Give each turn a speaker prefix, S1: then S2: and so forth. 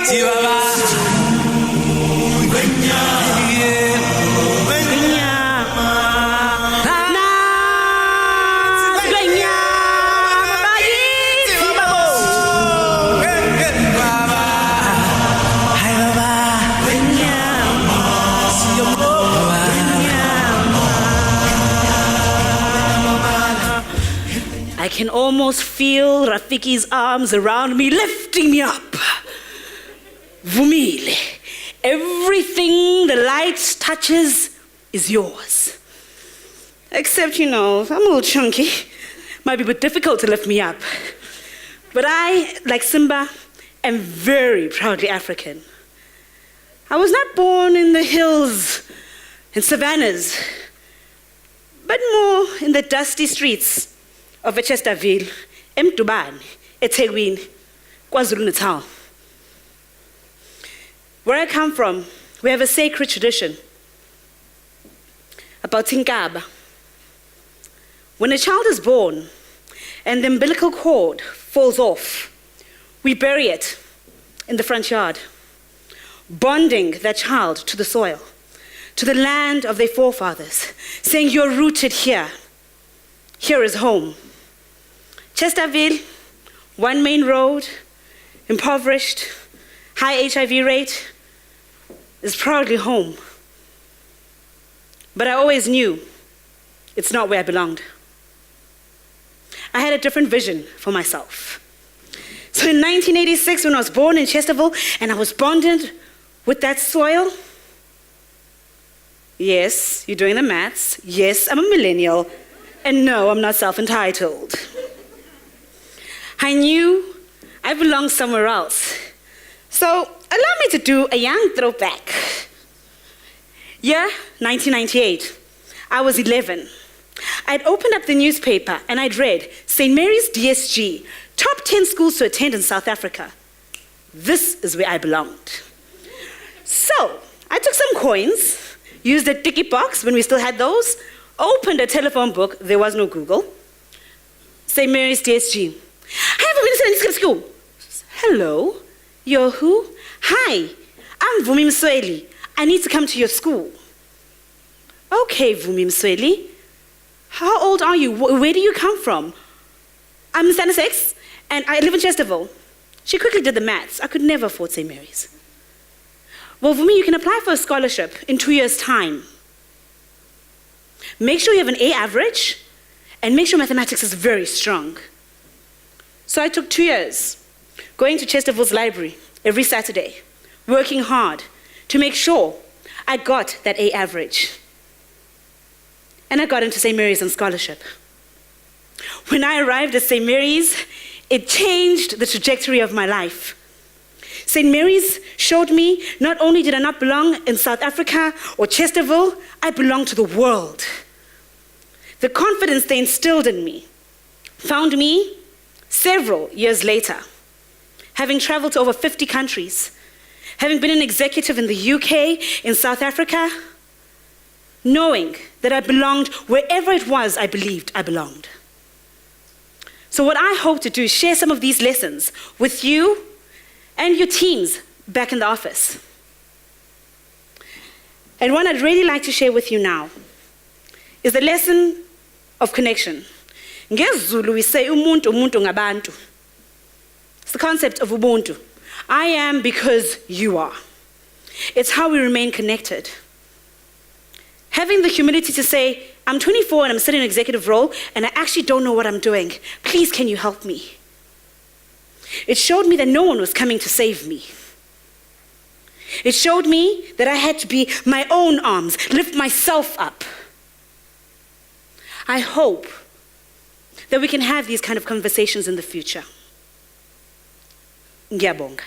S1: I can almost feel Rafiki's arms around me, lifting me up. Vumile, everything the light touches is yours. Except, I'm a little chunky. Might be a bit difficult to lift me up. But I, like Simba, am very proudly African. I was not born in the hills and savannas, but more in the dusty streets of Chesterville, Mdubane, eThekwini, KwaZulu-Natal. Where I come from, we have a sacred tradition about Tinkaba. When a child is born and the umbilical cord falls off, we bury it in the front yard, bonding that child to the soil, to the land of their forefathers, saying, you're rooted here. Here is home. Chesterville, one main road, impoverished, high HIV rate, is proudly home. But I always knew it's not where I belonged. I had a different vision for myself. So in 1986, when I was born in Chesterville and I was bonded with that soil, yes, you're doing the maths, yes, I'm a millennial, and no, I'm not self-entitled. I knew I belonged somewhere else. So allow me to do a young throwback. Year 1998, I was 11. I'd opened up the newspaper and I'd read St. Mary's DSG, top 10 schools to attend in South Africa. This is where I belonged. So I took some coins, used a ticky box when we still had those, opened a telephone book, there was no Google, St. Mary's DSG. I have a minute to school. Hello, you're who? Hi, I'm Vumile Msweli. I need to come to your school. Okay, Vumile Msweli. How old are you? Where do you come from? I'm Santa 6, and I live in Chesterville. She quickly did the maths. I could never afford St. Mary's. Well, Vumile, you can apply for a scholarship in 2 years' time. Make sure you have an A average, and make sure mathematics is very strong. So I took 2 years, going to Chesterville's library every Saturday, working hard to make sure I got that A average. And I got into St. Mary's on scholarship. When I arrived at St. Mary's, it changed the trajectory of my life. St. Mary's showed me not only did I not belong in South Africa or Chesterville, I belonged to the world. The confidence they instilled in me found me several years later, having traveled to over 50 countries, having been an executive in the UK, in South Africa, knowing that I belonged wherever it was I believed I belonged. So what I hope to do is share some of these lessons with you and your teams back in the office. And one I'd really like to share with you now is the lesson of connection. NgesiZulu we say umuntu ngabantu. It's the concept of ubuntu. I am because you are. It's how we remain connected. Having the humility to say, I'm 24 and I'm sitting in an executive role and I actually don't know what I'm doing. Please, can you help me? It showed me that no one was coming to save me. It showed me that I had to be my own arms, lift myself up. I hope that we can have these kind of conversations in the future. Ngiyabonga.